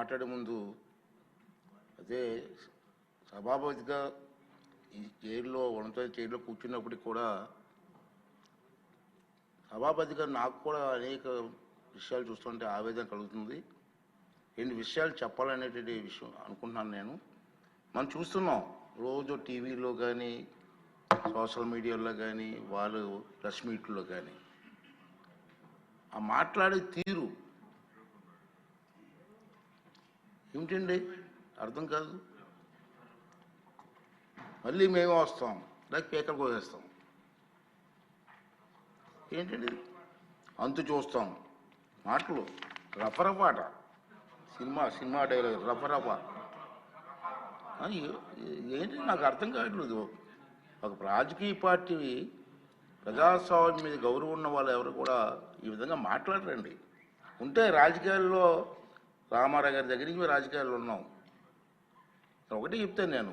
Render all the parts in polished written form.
మాట్లాడే ముందు అదే సభాపతిగా ఈ చైర్లో ఉన్నత చైర్లో కూర్చున్నప్పటికి కూడా సభాపతిగా నాకు కూడా అనేక విషయాలు చూస్తుంటే ఆవేదన కలుగుతుంది. ఎన్ని విషయాలు చెప్పాలనేటువంటి విషయం అనుకుంటున్నాను నేను. మనం చూస్తున్నాం రోజు టీవీలో కానీ సోషల్ మీడియాలో కానీ వాళ్ళు ప్రెస్ మీట్లో కానీ ఆ మాట్లాడే తీరు ఏమిటండి అర్థం కాదు. మళ్ళీ మేమే వస్తాం లేక పేకలు కోసేస్తాం. ఏంటండి అంతు చూస్తాం మాటలు రఫరఫాట సినిమా డైలాగ్ రఫరఫ ఏంటి నాకు అర్థం కావట్లేదు. ఒక రాజకీయ పార్టీ ప్రజాస్వామ్యం మీద గౌరవం ఉన్న వాళ్ళు ఎవరు కూడా ఈ విధంగా మాట్లాడరండి. ఉంటే రాజకీయాల్లో రామారావు గారి దగ్గర నుంచి రాజకీయాల్లో ఉన్నాం. ఒకటే చెప్తాను నేను,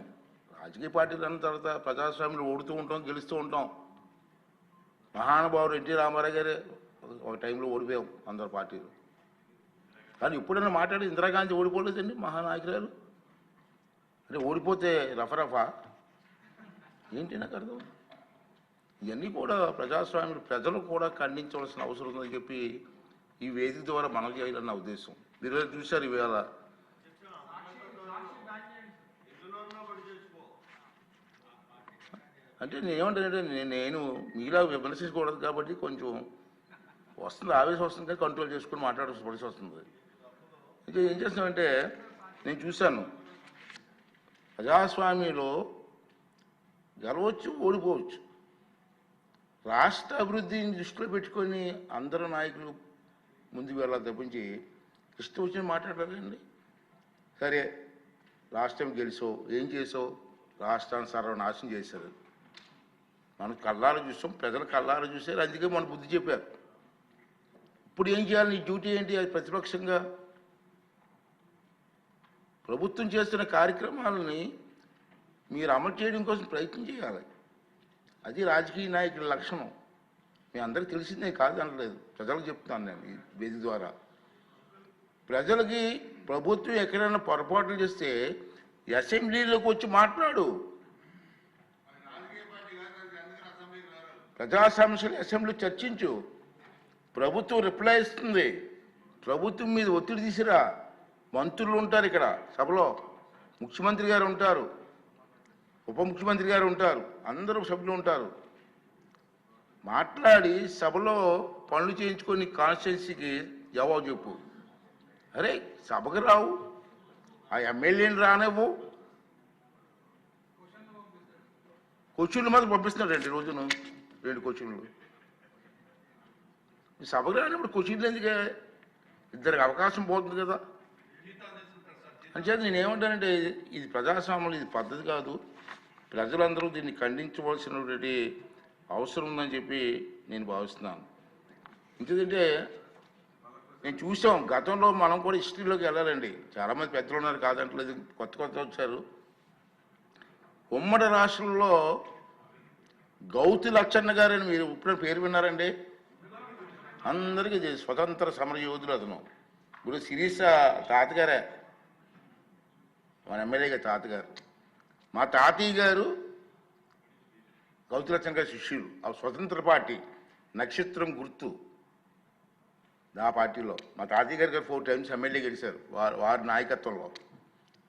రాజకీయ పార్టీలు అన్న తర్వాత ప్రజాస్వామ్యంలో ఓడుతూ ఉంటాం, గెలుస్తూ ఉంటాం. మహానుభావుడు ఎన్టీ రామారావు గారే ఒక టైంలో ఓడిపోయాం అందరు పార్టీలు. కానీ ఎప్పుడైనా మాట్లాడి ఇందిరాగాంధీ ఓడిపోలేదండి మహానాయకురాలు. అంటే ఓడిపోతే రఫరఫా ఏంటి నాకు అర్థం. ఇవన్నీ కూడా ప్రజాస్వామ్యం ప్రజలు కూడా ఖండించవలసిన అవసరం ఉందని చెప్పి ఈ వేదిక ద్వారా మనకు చేయాలన్న ఉద్దేశం. మీరు చూశారు ఇవాళ అంటే నేనేమంటానంటే నేను మీలా విమర్శించకూడదు కాబట్టి కొంచెం వస్తుంది, ఆవేశం వస్తుంది కానీ కంట్రోల్ చేసుకుని మాట్లాడాల్సి వస్తుంది. ఇంకా ఏం చేస్తామంటే నేను చూశాను ప్రజాస్వామ్యంలో గెలవచ్చు ఓడిపోవచ్చు. రాష్ట్ర అభివృద్ధిని దృష్టిలో పెట్టుకొని అందరు నాయకులు ముందుకు వెళ్ళాలి తప్పించి ఇష్టం వచ్చి మాట్లాడాలండి. సరే రాష్ట్రం గెలిచావు, ఏం చేసావు? రాష్ట్రాన్ని సర్వనాశనం చేశారు. మనం కళ్ళారా చూసాం, ప్రజలు కళ్ళారా చూశారు, అందుకే మన బుద్ధి చెప్పారు. ఇప్పుడు ఏం చేయాలి? నీ డ్యూటీ ఏంటి? అది ప్రతిపక్షంగా ప్రభుత్వం చేస్తున్న కార్యక్రమాలని మీరు అమలు చేయడం కోసం ప్రయత్నం చేయాలి. అది రాజకీయ నాయకుల లక్షణం. మీ అందరికీ తెలిసిందే కాదు అనలేదు, ప్రజలకు చెప్తున్నాను నేను ఈ వేదిక ద్వారా. ప్రజలకి ప్రభుత్వం ఎక్కడైనా పొరపాట్లు చేస్తే అసెంబ్లీలోకి వచ్చి మాట్లాడు. ప్రజా సమస్యలు అసెంబ్లీ చర్చించు. ప్రభుత్వం రిప్లై ఇస్తుంది. ప్రభుత్వం మీద ఒత్తిడి తీసిరా. మంత్రులు ఉంటారు ఇక్కడ సభలో, ముఖ్యమంత్రి గారు ఉంటారు, ఉప ముఖ్యమంత్రి గారు ఉంటారు, అందరూ సభ్యులు ఉంటారు. మాట్లాడి సభలో పనులు చేయించుకొని కాన్స్టిట్యున్సీకి జవాబు చెప్పు. అరే సభకు రావు, ఆ ఎమ్మెల్యేని రానివ్వు. క్వశ్చన్లు మాత్రం పంపిస్తున్నారండి రోజును 2 క్వశ్చన్లు. సభకు రానిప్పుడు క్వశ్చన్లు ఎందుకే? ఇద్దరికి అవకాశం పోతుంది కదా. అంచేత నేనేమంటానంటే ఇది ప్రజాస్వామ్యం, ఇది పద్ధతి కాదు. ప్రజలందరూ దీన్ని ఖండించవలసినటువంటి అవసరం ఉందని చెప్పి నేను భావిస్తున్నాను. ఎందుకంటే నేను చూసాం గతంలో, మనం కూడా హిస్టరీలోకి వెళ్ళాలండి. చాలామంది పెద్దలు ఉన్నారు కాదంటలేదు, కొత్త వచ్చారు. ఉమ్మడి రాష్ట్రంలో గౌతి లచ్చన్న గారని మీరు ఇప్పుడు పేరు విన్నారండి? అందరికీ స్వతంత్ర సమర యోధులు అతను. ఇప్పుడు శిరీష తాతగారే, మన ఎమ్మెల్యేగా తాతగారు. మా తాతయ్య గారు గౌతి లచ్చన్న గారి శిష్యులు. ఆ స్వతంత్ర పార్టీ నక్షత్రం గుర్తు ఆ పార్టీలో మా తాతయ్య గారు 4 టైమ్స్ ఎమ్మెల్యే గెలిచారు వారి నాయకత్వంలో.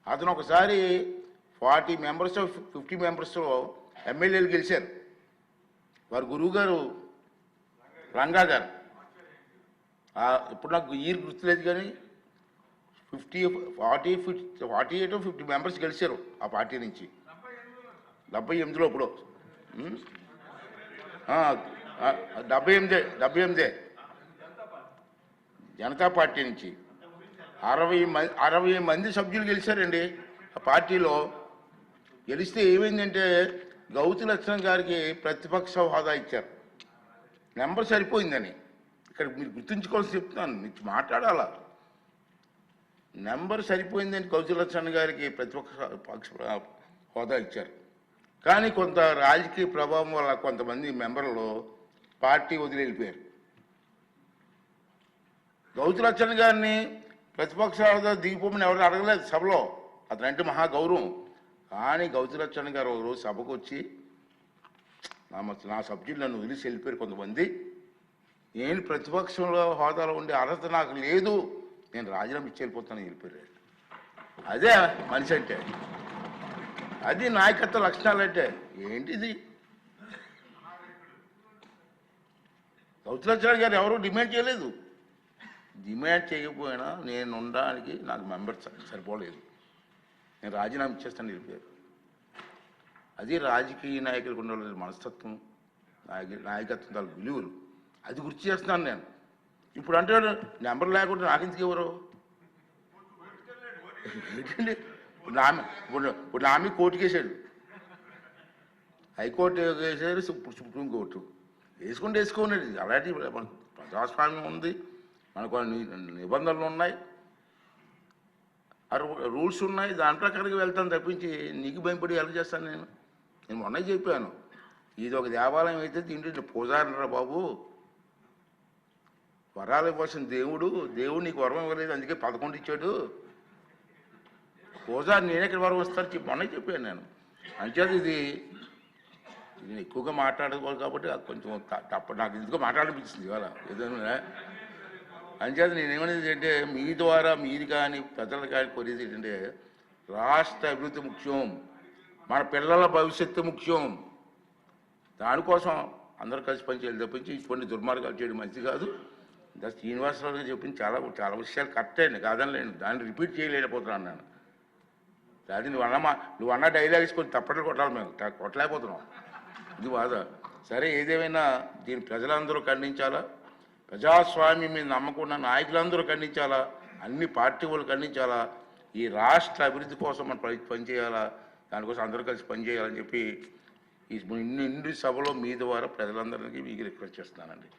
అతను ఒకసారి 40 మెంబర్స్ 50 మెంబర్స్లో ఎమ్మెల్యేలు గెలిచారు. వారి గురువు గారు రంగా గారు. ఇప్పుడు నాకు ఇయర్ గుర్తులేదు కానీ 48 50 మెంబర్స్ గెలిచారు ఆ పార్టీ నుంచి 78లో. ఇప్పుడు 78 జనతా పార్టీ నుంచి 60 మంది సభ్యులు గెలిచారండి ఆ పార్టీలో. గెలిస్తే ఏమైందంటే గౌతి లక్షణ గారికి ప్రతిపక్ష హోదా ఇచ్చారు. నెంబర్ సరిపోయిందని. ఇక్కడ మీరు గుర్తుంచుకోవాల్సి చెప్తున్నాను, మీకు మాట్లాడాలా. నెంబర్ సరిపోయిందని గౌతి లక్షణ గారికి ప్రతిపక్ష హోదా ఇచ్చారు. కానీ కొంత రాజకీయ ప్రభావం వల్ల కొంతమంది మెంబర్లు పార్టీ వదిలి వెళ్ళిపోయారు. గౌతి లక్షణ గారిని ప్రతిపక్షాల దిగిపోమని ఎవరు అడగలేదు సభలో, అతనంటే మహా గౌరవం. కానీ గౌతులచ్చన్న గారు ఒక రోజు సభకు వచ్చి నా సబ్జెక్టు నన్ను వదిలేసి వెళ్ళిపోయారు కొంతమంది, నేను ప్రతిపక్షంలో హోదాలో ఉండే అర్హత నాకు లేదు, నేను రాజీనామా ఇచ్చి వెళ్ళిపోతానని వెళ్ళిపోయారు. అదే మనిషి అంటే, అది నాయకత్వ లక్షణాలు అంటే ఏంటిది? గౌతులచ్చన్న గారు ఎవరు డిమాండ్ చేయలేదు. డిమాండ్ చేయకపోయినా నేను ఉండడానికి నాకు మెంబర్స్ సరిపోలేదు, నేను రాజీనామా ఇచ్చేస్తాను వెళ్ళిపోయారు. అది రాజకీయ నాయకులకు ఉండాలి మనస్తత్వం, నాయకత్వం తాలూకు విలువలు. అది గుర్తు చేస్తున్నాను నేను. ఇప్పుడు అంటే నెంబర్ లేకుండా నాకెందుకు ఎవరు ఏంటండి? ఇప్పుడు నా మీద కోర్టుకు వేసాడు, హైకోర్టు వేసారు, సుప్రీంకోర్టు వేసుకోండి. అలాంటి ప్రజాస్వామ్యం ఉంది, మనకు నిబంధనలు ఉన్నాయి, రూల్స్ ఉన్నాయి, దాని ప్రకారంగా వెళ్తాను తప్పించి నీకు భయపడి ఎలా చేస్తాను నేను మొన్న చెప్పాను, ఇది ఒక దేవాలయం అయితే దీంట్లో పూజారిరా బాబు, వరాలు ఇవ్వాల్సిన దేవుడు నీకు వరం ఇవ్వలేదు, అందుకే 11 ఇచ్చాడు, పూజారి నేను ఎక్కడ వరం వస్తాను మొన్న చెప్పాను నేను. అంచేత ఇది ఎక్కువగా మాట్లాడుకోవాలి కాబట్టి కొంచెం నాకు ఎందుకో మాట్లాడిపించింది ఇవాళ ఏదైనా. అంచేత నేనేమనేది అంటే మీ ద్వారా మీరు కానీ ప్రజలు కానీ కోరేది ఏంటంటే రాష్ట్ర అభివృద్ధి ముఖ్యం, మన పిల్లల భవిష్యత్తు ముఖ్యం. దానికోసం అందరూ కలిసి పనిచేయాలి తప్పించి ఇటువంటి దుర్మార్గాలు చేయడం మంచిది కాదు. శ్రీనివాసరావు గారు చెప్పింది చాలా విషయాలు కరెక్టే అండి, కాదనలేను, దాన్ని రిపీట్ చేయలేకపోతున్నాను నేను. అది నువ్వన్న డైలాగ్స్ కొంచెం తప్పట్లు కొట్టాలి, మేము కొట్టలేకపోతున్నాం, ఇది బాధ. సరే ఏదేమైనా దీన్ని ప్రజలందరూ ఖండించాలా, ప్రజాస్వామ్యం మీద నమ్మకున్న నాయకులందరూ ఖండించాలా, అన్ని పార్టీ వాళ్ళు ఖండించాలా, ఈ రాష్ట్ర అభివృద్ధి కోసం మనం పనిచేయాలా, దానికోసం అందరూ కలిసి పనిచేయాలని చెప్పి ఈ నిండు సభలో మీ ద్వారా ప్రజలందరికీ మీకు రిక్వెస్ట్ చేస్తున్నానండి.